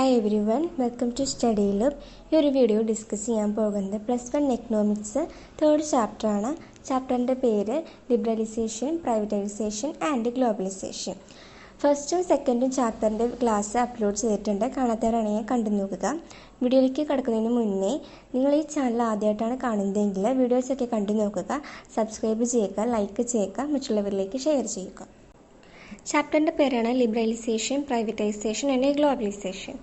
Hi everyone, welcome to study lab. ഈ ഒരു video discuss ചെയ്യാൻ പോകുന്നത് +1 എക്കണോമിക്സ് 3rd ചാപ്റ്ററാണ്. ചാപ്റ്ററിൻ്റെ പേര് ലിബറലൈസേഷൻ, പ്രൈവറ്റൈസേഷൻ ആൻഡ് ഗ്ലോബലൈസേഷൻ. ഫസ്റ്റും സെക്കൻഡും ചാപ്റ്ററിൻ്റെ ക്ലാസ് അപ്ലോഡ് ചെയ്തിട്ടുണ്ട്. കാണാത്തവരാണെങ്കിൽ കണ്ടു നോക്കുക. വീഡിയോയിലേക്ക് കടക്കുന്നതിന് മുന്നേ നിങ്ങൾ ഈ ചാനൽ ആദ്യമായിട്ടാണ് കാണുന്നതെങ്കിൽ വീഡിയോസൊക്കെ കണ്ടു നോക്കുക, സബ്സ്ക്രൈബ് ചെയ്യുക, ലൈക്ക് ചെയ്യുക, മറ്റുള്ളവരിലേക്ക് ഷെയർ ചെയ്യുക. ചാപ്റ്ററിൻ്റെ പേരാണ് liberalisation, privatisation and globalisation.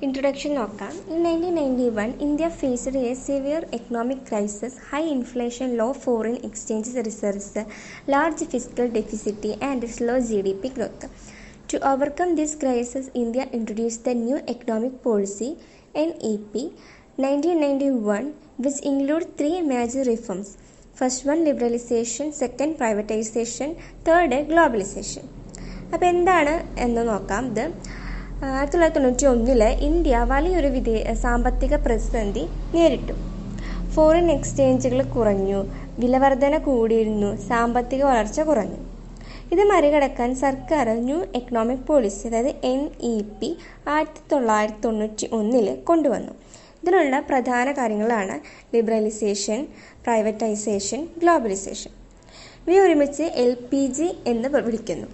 Introduction നോക്കാം. In 1991 India faced a severe economic crisis, high inflation, low foreign exchange reserves, large fiscal deficit and slow GDP growth. To overcome this crisis, India introduced the new economic policy NEP 1991, which include three major reforms. First one, liberalization, second, privatization, third, globalization. അപ്പോൾ എന്താണ് എന്ന് നോക്കാം. ഇത് 1991 India വലിയൊരു സാമ്പത്തിക പ്രതിസന്ധി നേരിട്ടു. Foreign എക്സ്ചേഞ്ചുകൾ കുറഞ്ഞു, വിലവർധന കൂടിയിരുന്നു, സാമ്പത്തിക വളർച്ച കുറഞ്ഞു. ഇത് മറികടക്കാൻ സർക്കാർ ന്യൂ എക്കണോമിക് പോളിസി അതായത് NEP 1991 കൊണ്ടുവന്നു. ഇതിലുള്ള പ്രധാന കാര്യങ്ങളാണ് ലിബറലൈസേഷൻ, പ്രൈവറ്റൈസേഷൻ, ഗ്ലോബലൈസേഷൻ. ഇവയെ ഒരുമിച്ച് LPG എന്ന് വിളിക്കുന്നു.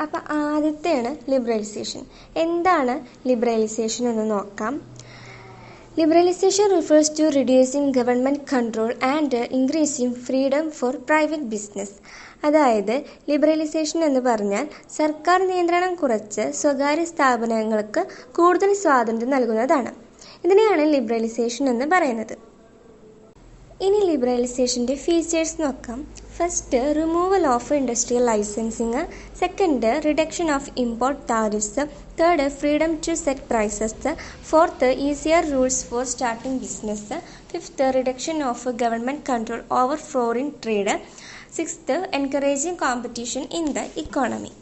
അപ്പോൾ ആദ്യത്തെയാണ് ലിബറലൈസേഷൻ. എന്താണ് ലിബറലൈസേഷൻ എന്ന് നോക്കാം. Liberalisation refers to reducing government control and increasing freedom for private business. അതായത് ലിബറലൈസേഷൻ എന്ന് പറഞ്ഞാൽ സർക്കാർ നിയന്ത്രണം കുറച്ച് സ്വകാര്യ സ്ഥാപനങ്ങൾക്ക് കൂടുതൽ സ്വാതന്ത്ര്യം നൽകുന്നതാണ്. ഇതിനെയാണ് ലിബറലൈസേഷൻ എന്ന് പറയുന്നത്. ഇനി ലിബറലൈസേഷൻ്റെ ഫീച്ചേഴ്സ് നോക്കാം. First, removal of industrial licensing. Second, reduction of import tariffs. Third, freedom to set prices. Fourth, easier rules for starting business. Fifth, reduction of government control over foreign trade. Sixth, encouraging competition in the economy.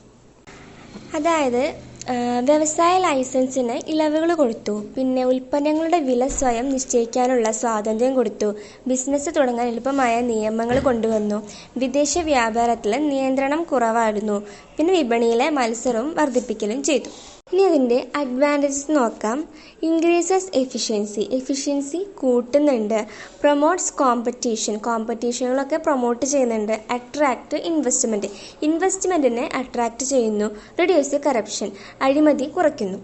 അതായത് വ്യവസായ ലൈസൻസിന് ഇളവുകൾ കൊടുത്തു, പിന്നെ ഉൽപ്പന്നങ്ങളുടെ വില സ്വയം നിശ്ചയിക്കാനുള്ള സ്വാതന്ത്ര്യം കൊടുത്തു, ബിസിനസ് തുടങ്ങാൻ എളുപ്പമായ നിയമങ്ങൾ കൊണ്ടുവന്നു, വിദേശ വ്യാപാരത്തിൽ നിയന്ത്രണം കുറവായിരുന്നു, പിന്നെ വിപണിയിലെ മത്സരവും വർദ്ധിപ്പിക്കലും ചെയ്തു. ഇനി അതിൻ്റെ അഡ്വാൻറ്റേജസ് നോക്കാം. ഇൻക്രീസസ് എഫിഷ്യൻസി കൂട്ടുന്നുണ്ട്. പ്രൊമോട്ട്സ് കോമ്പറ്റീഷനുകളൊക്കെ പ്രൊമോട്ട് ചെയ്യുന്നുണ്ട്. അട്രാക്ട് ഇൻവെസ്റ്റ്മെൻറ്റിനെ അട്രാക്ട് ചെയ്യുന്നു. റിഡ്യൂസ് കറപ്ഷൻ, അഴിമതി കുറയ്ക്കുന്നു.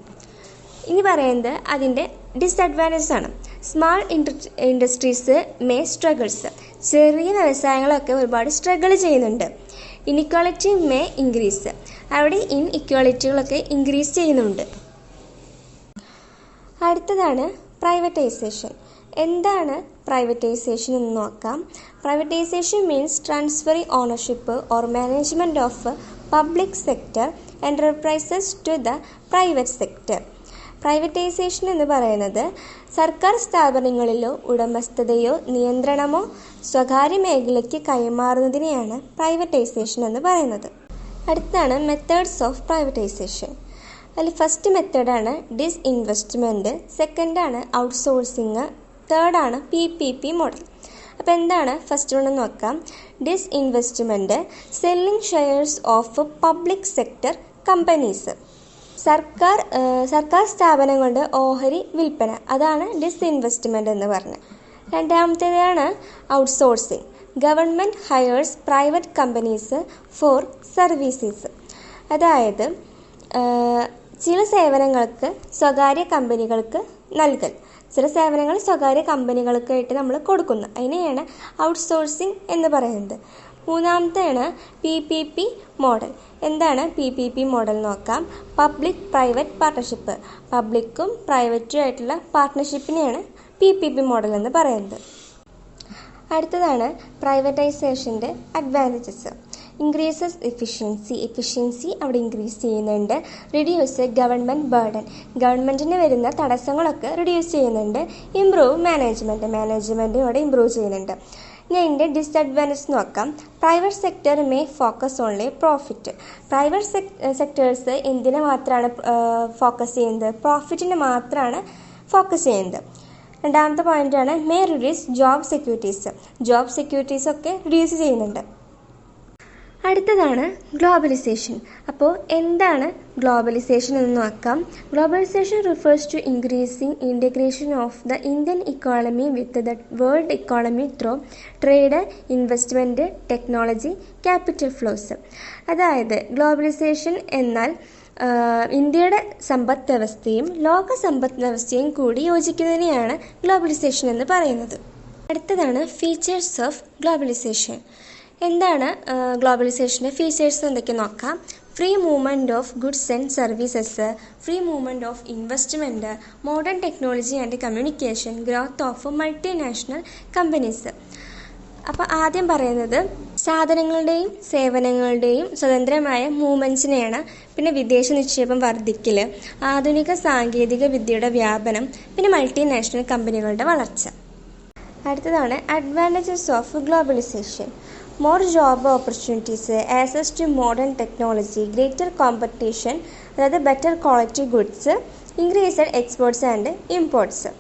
ഇനി പറയുന്നത് അതിൻ്റെ ഡിസഡ്വാൻറ്റേജസ് ആണ്. Small industries may struggles. ചെറിയ വ്യവസായങ്ങളൊക്കെ ഒരുപാട് സ്ട്രഗിൾ ചെയ്യുന്നുണ്ട്. Inequality may increase. അവിടെ ഇൻഇക്വാളിറ്റികളൊക്കെ ഇൻക്രീസ് ചെയ്യുന്നുണ്ട്. അടുത്തതാണ് പ്രൈവറ്റൈസേഷൻ. എന്താണ് പ്രൈവറ്റൈസേഷൻ എന്ന് നോക്കാം. Privatisation means transferring ownership or management of public sector enterprises to the private sector. Privatisation എന്ന് പറയുന്നത് സർക്കാർ സ്ഥാപനങ്ങളിലോ ഉടമസ്ഥതയോ നിയന്ത്രണമോ സ്വകാര്യ മേഖലയ്ക്ക് കൈമാറുന്നതിനെയാണ് പ്രൈവറ്റൈസേഷൻ എന്ന് പറയുന്നത്. അടുത്താണ് മെത്തേഡ്സ് ഓഫ് പ്രൈവറ്റൈസേഷൻ. അതിൽ ഫസ്റ്റ് മെത്തേഡാണ് ഡിസ്ഇൻവെസ്റ്റ്മെൻറ്റ്, സെക്കൻഡാണ് ഔട്ട്സോഴ്സിങ്, തേർഡാണ് PPP മോഡൽ. അപ്പോൾ എന്താണ് ഫസ്റ്റ് വൺ നോക്കാം. Disinvestment, selling shares of public sector companies. സർക്കാർ സ്ഥാപനങ്ങളുടെ ഓഹരി വിൽപ്പന, അതാണ് ഡിസ്ഇൻവെസ്റ്റ്മെൻറ്റ് എന്ന് പറഞ്ഞത്. രണ്ടാമത്തേതാണ് outsourcing. Government hires private companies for services. അതായത് ചില സേവനങ്ങൾക്ക് സ്വകാര്യ കമ്പനികൾക്ക് നൽകൽ. ചില സേവനങ്ങൾ സ്വകാര്യ കമ്പനികൾക്കായിട്ട് നമ്മൾ കൊടുക്കുന്നു. അതിനെയാണ് ഔട്ട്സോഴ്സിങ് എന്ന് പറയുന്നത്. മൂന്നാമത്തെയാണ് PPP മോഡൽ. എന്താണ് PPP മോഡൽ നോക്കാം. Public private partnership. പബ്ലിക്കും പ്രൈവറ്റും ആയിട്ടുള്ള പാർട്ട്ണർഷിപ്പിനെയാണ് PPP മോഡൽ എന്ന് പറയുന്നത്. അടുത്തതാണ് പ്രൈവറ്റൈസേഷൻ്റെ അഡ്വാൻറ്റേജസ്. ഇൻക്രീസസ് എഫിഷ്യൻസി അവിടെ ഇൻക്രീസ് ചെയ്യുന്നുണ്ട്. റിഡ്യൂസ് ഗവൺമെൻറ് ബർഡൻ, ഗവൺമെൻറ്റിന് വരുന്ന തടസ്സങ്ങളൊക്കെ റിഡ്യൂസ് ചെയ്യുന്നുണ്ട്. ഇംപ്രൂവ് മാനേജ്മെൻറ്റ് ഇവിടെ ഇംപ്രൂവ് ചെയ്യുന്നുണ്ട്. ഇനി അതിൻ്റെ ഡിസഡ്വാൻറ്റേജ് നോക്കാം. Private sector may focus only profit. Private sectors എന്തിനെ മാത്രമാണ് ഫോക്കസ് ചെയ്യുന്നത്? പ്രോഫിറ്റിനെ മാത്രമാണ് ഫോക്കസ് ചെയ്യുന്നത്. രണ്ടാമത്തെ പോയിൻ്റാണ് മേ റിഡ്യൂസ് ജോബ് സെക്യൂരിറ്റീസ് ഒക്കെ റിഡ്യൂസ് ചെയ്യുന്നുണ്ട്. അടുത്തതാണ് ഗ്ലോബലൈസേഷൻ. അപ്പോൾ എന്താണ് ഗ്ലോബലൈസേഷൻ എന്ന് നോക്കാം. Globalisation refers to increasing integration of the Indian economy with the world economy through trade, investment, technology, capital flows. അതായത് ഗ്ലോബലൈസേഷൻ എന്നാൽ ഇന്ത്യയുടെ സമ്പദ് വ്യവസ്ഥയും ലോക സമ്പദ് വ്യവസ്ഥയും കൂടി യോജിക്കുന്നതിനെയാണ് ഗ്ലോബലൈസേഷൻ എന്ന് പറയുന്നത്. അടുത്തതാണ് ഫീച്ചേഴ്സ് ഓഫ് ഗ്ലോബലൈസേഷൻ. എന്താണ് ഗ്ലോബലൈസേഷൻ്റെ ഫീച്ചേഴ്സ് എന്തൊക്കെ നോക്കാം. Free movement of goods and services, free movement of investment, modern technology and communication, growth of multinational companies. അപ്പോൾ ആദ്യം പറയുന്നത് സാധനങ്ങളുടെയും സേവനങ്ങളുടെയും സ്വതന്ത്രമായ മൂവ്മെൻറ്റ്സിനെയാണ്. പിന്നെ വിദേശ നിക്ഷേപം വർദ്ധിക്കൽ, ആധുനിക സാങ്കേതിക വിദ്യയുടെ വ്യാപനം, പിന്നെ മൾട്ടിനാഷണൽ കമ്പനികളുടെ വളർച്ച. അടുത്തതാണ് advantages of globalisation. More job opportunities, access to modern technology, greater competition, അതായത് better quality goods, increased exports and imports.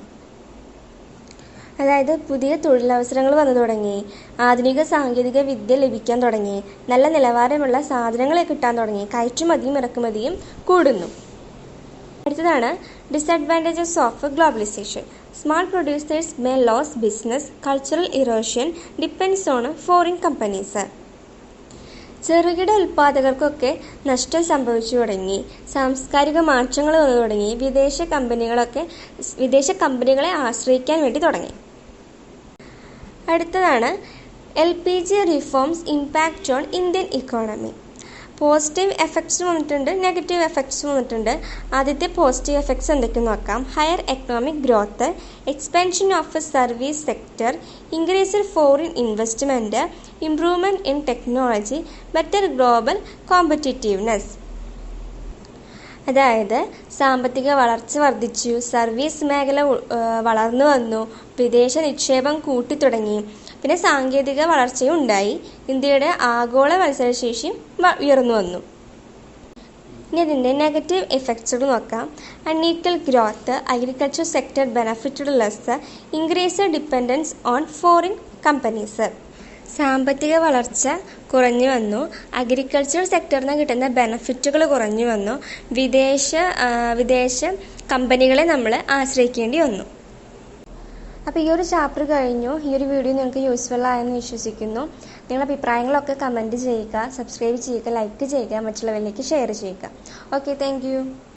അതായത് പുതിയ തൊഴിലവസരങ്ങൾ വന്നു തുടങ്ങി, ആധുനിക സാങ്കേതിക വിദ്യ ലഭിക്കാൻ തുടങ്ങി, നല്ല നിലവാരമുള്ള സാധനങ്ങൾ കിട്ടാൻ തുടങ്ങി, കയറ്റുമതിയും ഇറക്കുമതിയും കൂടുന്നു. അടുത്തതാണ് disadvantages of globalisation. Small producers may lose business, cultural erosion depends on foreign companies. ചെറുകിട ഉൽപ്പാദകർക്കൊക്കെ നഷ്ടം സംഭവിച്ചു തുടങ്ങി, സാംസ്കാരിക മാറ്റങ്ങൾ വന്നു തുടങ്ങി, വിദേശ കമ്പനികളെ ആശ്രയിക്കാൻ വേണ്ടി തുടങ്ങി. അടുത്തതാണ് LPG reforms impact on Indian economy. Positive എഫക്ട്സും വന്നിട്ടുണ്ട്, നെഗറ്റീവ് എഫക്ട്സും വന്നിട്ടുണ്ട്. ആദ്യത്തെ പോസിറ്റീവ് എഫക്ട്സ് എന്തൊക്കെയെന്ന് നോക്കാം. Higher economic growth, expansion of service sector, increased foreign investment, improvement in technology, better global competitiveness. അതായത് സാമ്പത്തിക വളർച്ച വർദ്ധിച്ചു, സർവീസ് മേഖല വളർന്നു വന്നു, വിദേശ നിക്ഷേപം കൂട്ടിത്തുടങ്ങി, പിന്നെ സാങ്കേതിക വളർച്ചയും ഉണ്ടായി, ഇന്ത്യയുടെ ആഗോള മത്സരശേഷിയും ഉയർന്നു വന്നു. ഇനി ഇതിൻ്റെ നെഗറ്റീവ് എഫക്ട്സുകൾ നോക്കാം. Unequal growth, agriculture sector benefited less, increased dependence on foreign companies. സാമ്പത്തിക വളർച്ച കുറഞ്ഞു വന്നു, അഗ്രികൾച്ചർ സെക്ടറിൽ നിന്ന് കിട്ടുന്ന ബെനഫിറ്റുകൾ കുറഞ്ഞു വന്നു, വിദേശ കമ്പനികളെ നമ്മൾ ആശ്രയിക്കേണ്ടി വന്നു. അപ്പോൾ ഈ ഒരു ചാപ്റ്റർ കഴിഞ്ഞു. ഈ ഒരു വീഡിയോ നിങ്ങൾക്ക് യൂസ്ഫുൾ ആയെന്ന് വിശ്വസിക്കുന്നു. നിങ്ങളുടെ അഭിപ്രായങ്ങളൊക്കെ കമൻറ്റ് ചെയ്യുക, സബ്സ്ക്രൈബ് ചെയ്യുക, ലൈക്ക് ചെയ്യുക, മറ്റുള്ളവരിലേക്ക് ഷെയർ ചെയ്യുക. Okay, thank you.